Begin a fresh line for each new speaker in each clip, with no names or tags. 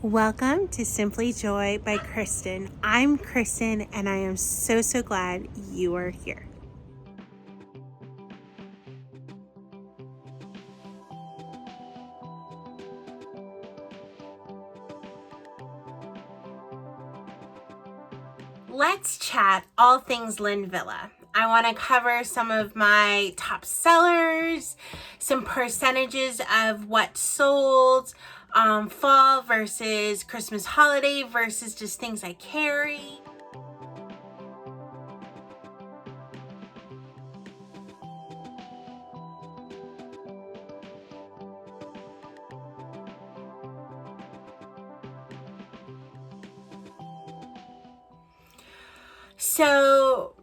Welcome to Simply Joy by Kristen. I'm Kristen and I am so glad you are here. Let's chat all things LinVilla. I want to cover some of my top sellers, some percentages of what sold, fall versus Christmas holiday versus just things I carry. So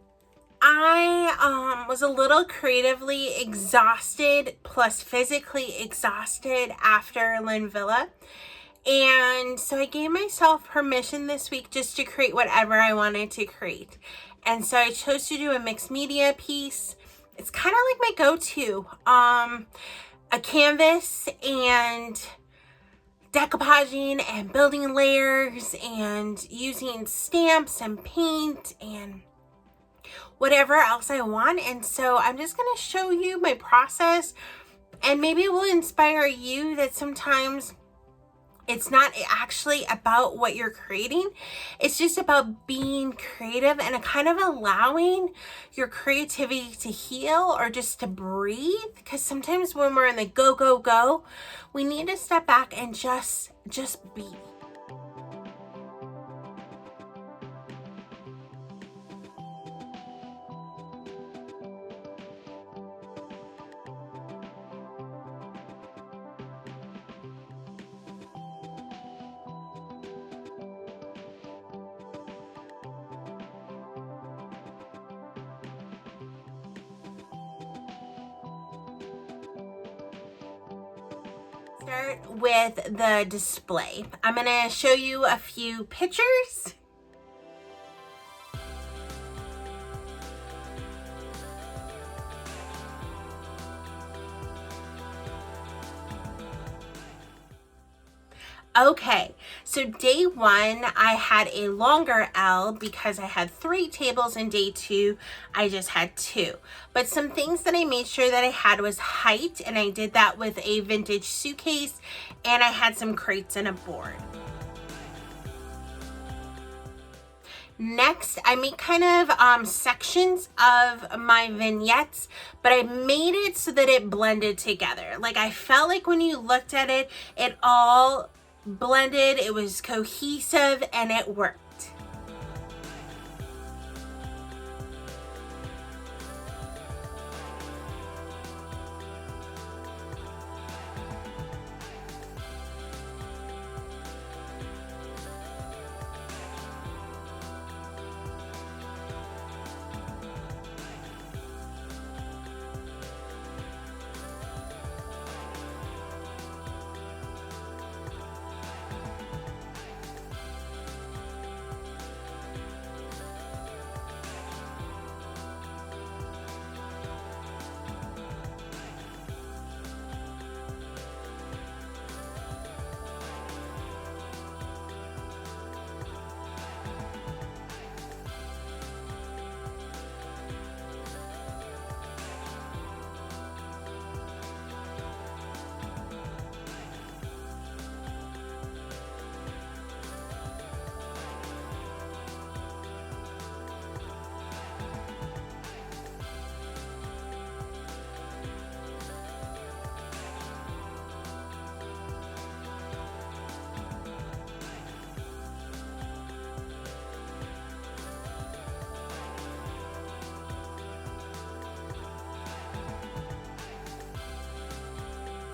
I was a little creatively exhausted plus physically exhausted after LinVilla. And so I gave myself permission this week just to create whatever I wanted to create. And so I chose to do a mixed media piece. It's kind of like my go-to. A canvas and decoupaging and building layers and using stamps and paint and whatever else I want. And so I'm just going to show you my process, and maybe it will inspire you that sometimes it's not actually about what you're creating. It's just about being creative and kind of allowing your creativity to heal or just to breathe. Because sometimes when we're in the go, we need to step back and just be. Start with the display. I'm going to show you a few pictures. Okay, so day one, I had a longer L because I had 3 tables, and day 2, I just had 2. But some things that I made sure that I had was height, and I did that with a vintage suitcase, and I had some crates and a board. Next, I made kind of sections of my vignettes, but I made it so that it blended together. Like, I felt like when you looked at it, it all blended, it was cohesive, and it worked.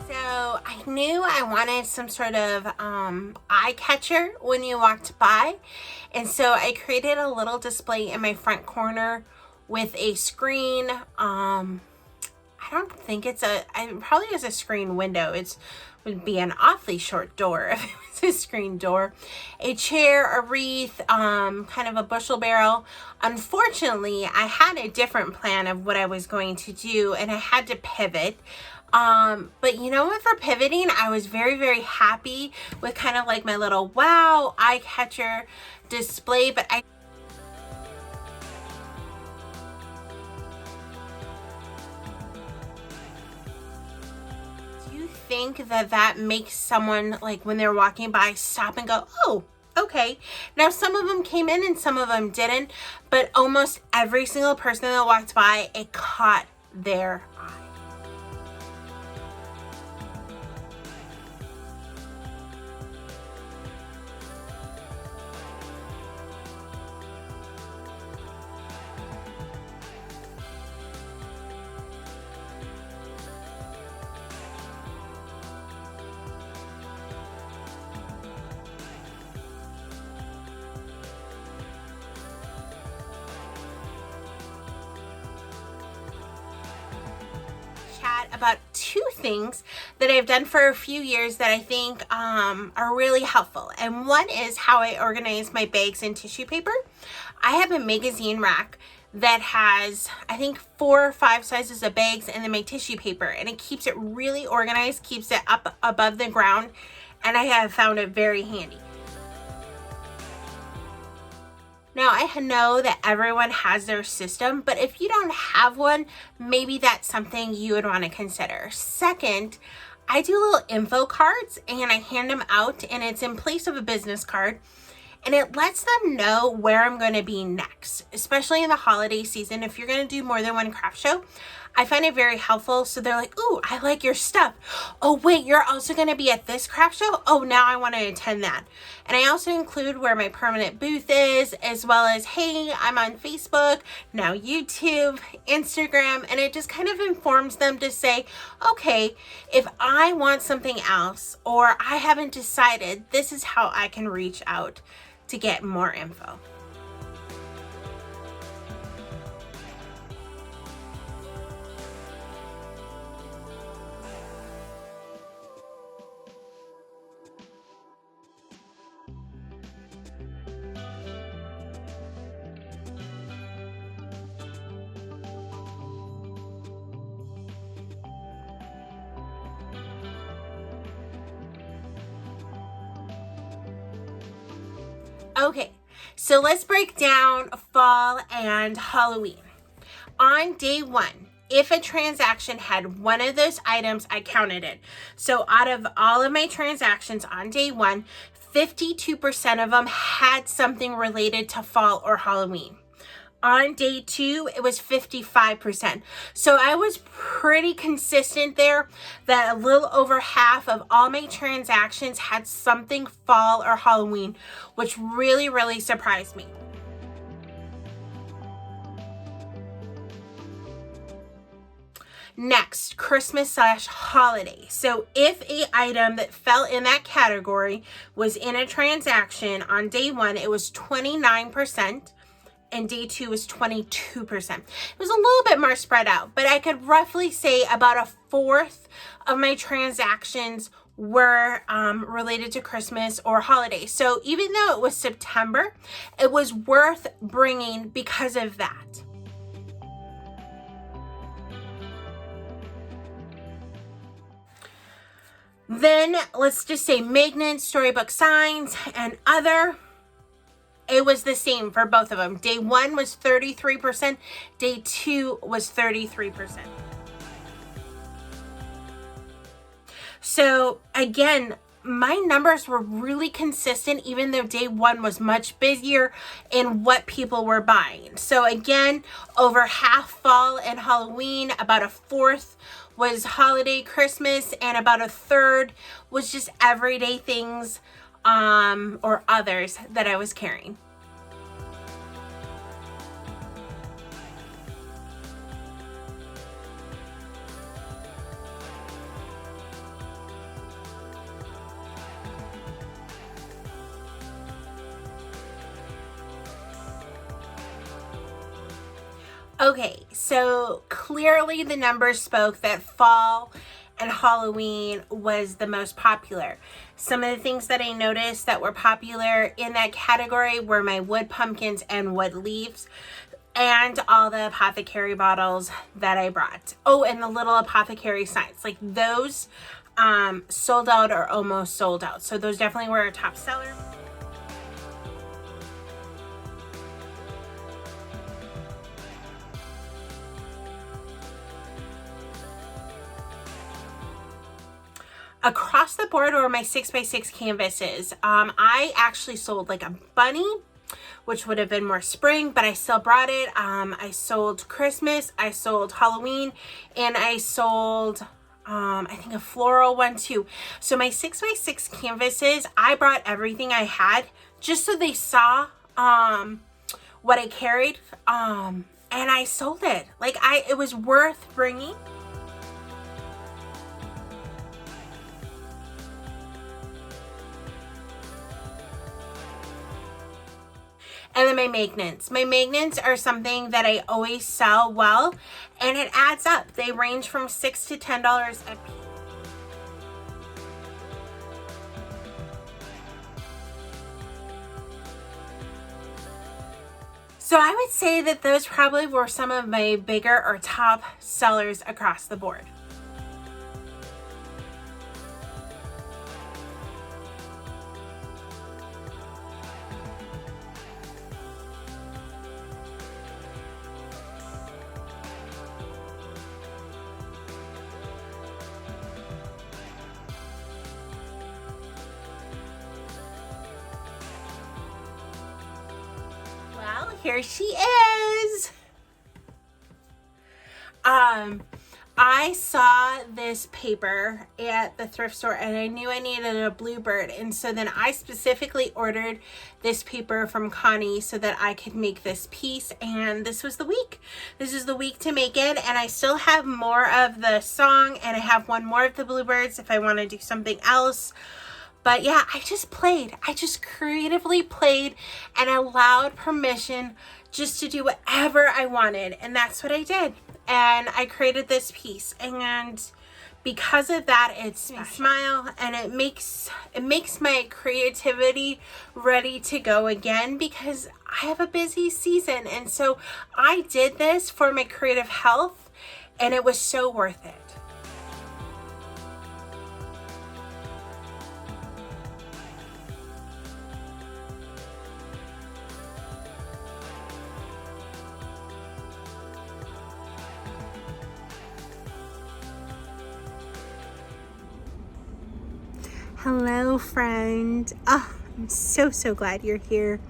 So I knew I wanted some sort of eye catcher when you walked by. And so I created a little display in my front corner with a screen. I don't think it probably is a screen window. It would be an awfully short door if it was a screen door. A chair, a wreath, kind of a bushel barrel. Unfortunately, I had a different plan of what I was going to do, and I had to pivot. But you know what, for pivoting, I was very, very happy with kind of like my little wow eye catcher display. But do you think that that makes someone, like when they're walking by, stop and go, oh, okay. Now some of them came in and some of them didn't, but almost every single person that walked by, it caught their eye. About two things that I've done for a few years that I think are really helpful. And one is how I organize my bags and tissue paper. I have a magazine rack that has, I think, 4 or 5 sizes of bags and then my tissue paper, and it keeps it really organized, keeps it up above the ground, and I have found it very handy. Now, I know that everyone has their system, but if you don't have one, maybe that's something you would want to consider. Second, I do little info cards and I hand them out, and it's in place of a business card, and it lets them know where I'm going to be next, especially in the holiday season. If you're going to do more than one craft show, I find it very helpful. So they're like, ooh, I like your stuff. Oh, wait, you're also going to be at this craft show? Oh, now I want to attend that. And I also include where my permanent booth is, as well as, hey, I'm on Facebook, now YouTube, Instagram, and it just kind of informs them to say, okay, if I want something else or I haven't decided, this is how I can reach out to get more info. Okay, so let's break down fall and Halloween. On day one, if a transaction had one of those items, I counted it. So out of all of my transactions on day one, 52% of them had something related to fall or Halloween. On day two, it was 55%. So I was pretty consistent there, that a little over half of all my transactions had something fall or Halloween, which really, really surprised me. Next, Christmas/holiday. So if a item that fell in that category was in a transaction on day one, it was 29%. And day two was 22%. It was a little bit more spread out, but I could roughly say about a fourth of my transactions were related to Christmas or holiday. So even though it was September, it was worth bringing because of that. Then let's just say magnets, storybook signs, and other. It was the same for both of them. Day one was 33%. Day two was 33%. So again, my numbers were really consistent, even though day one was much busier in what people were buying. So again, over half fall and Halloween, about a fourth was holiday, Christmas, and about a third was just everyday things or others that I was carrying. Okay, so clearly the numbers spoke that fall and Halloween was the most popular. Some of the things that I noticed that were popular in that category were my wood pumpkins and wood leaves. and all the apothecary bottles that I brought. Oh, and the little apothecary signs, like those sold out or almost sold out. So those definitely were a top seller. Across the board were my 6x6 canvases. I actually sold like a bunny, which would have been more spring, but I still brought it. I sold Christmas, I sold Halloween, and I sold I think a floral one too. So my 6x6 canvases, I brought everything I had just so they saw what I carried, and I sold it. Like it was worth bringing. And then my magnets. My magnets are something that I always sell well, and it adds up. They range from $6 to $10 a piece. So I would say that those probably were some of my bigger or top sellers across the board. Well, here she is. I saw this paper at the thrift store and I knew I needed a Bluebird, and so then I specifically ordered this paper from Connie so that I could make this piece, and this was the week. This is the week to make it, and I still have more of the song and I have one more of the Bluebirds if I want to do something else. But yeah, I just played. I just creatively played and allowed permission just to do whatever I wanted. And that's what I did. And I created this piece. And because of that, it's a smile, and it makes my creativity ready to go again, because I have a busy season. And so I did this for my creative health, and it was so worth it. Hello, friend. Oh, I'm so glad you're here.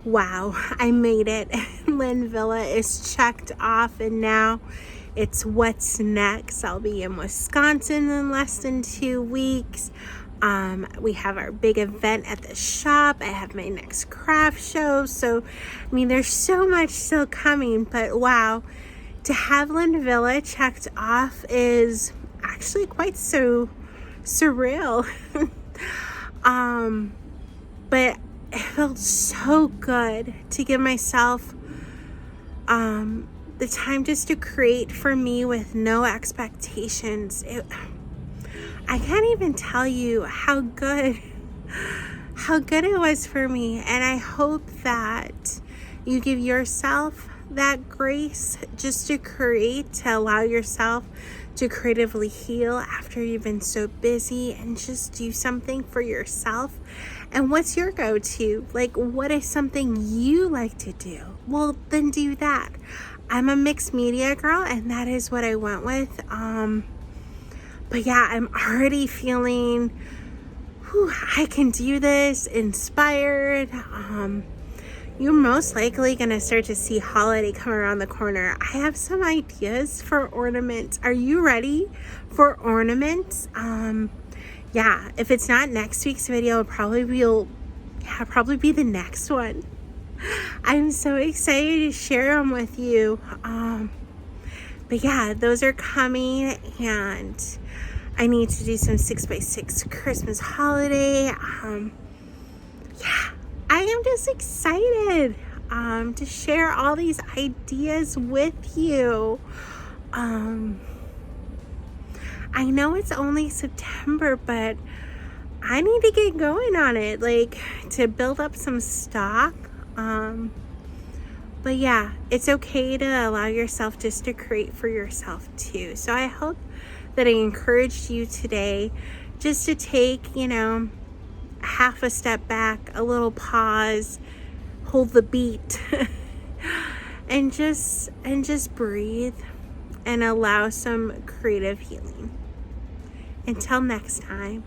Wow, I made it. LinVilla is checked off, and now it's what's next. I'll be in Wisconsin in less than 2 weeks. We have our big event at the shop. I have my next craft show. So, I mean, there's so much still coming, but wow, to have LinVilla checked off is actually quite so surreal. But it felt so good to give myself the time just to create for me with no expectations. I can't even tell you how good it was for me, and I hope that you give yourself that grace just to create, to allow yourself to creatively heal after you've been so busy, and just do something for yourself. And what's your go-to? Like, what is something you like to do? Well, then do that. I'm a mixed media girl, and that is what I went with. But yeah, I'm already feeling, I can do this, inspired. You're most likely going to start to see holiday come around the corner. I have some ideas for ornaments. Are you ready for ornaments? Yeah, if it's not next week's video, it'll probably be the next one. I'm so excited to share them with you. But yeah, those are coming, and I need to do some 6x6 Christmas holiday. Yeah, I am just excited to share all these ideas with you. I know it's only September, but I need to get going on it, like to build up some stock. But yeah, it's okay to allow yourself just to create for yourself too. So I hope that I encouraged you today just to take, you know, half a step back, a little pause, hold the beat, and just breathe and allow some creative healing. Until next time.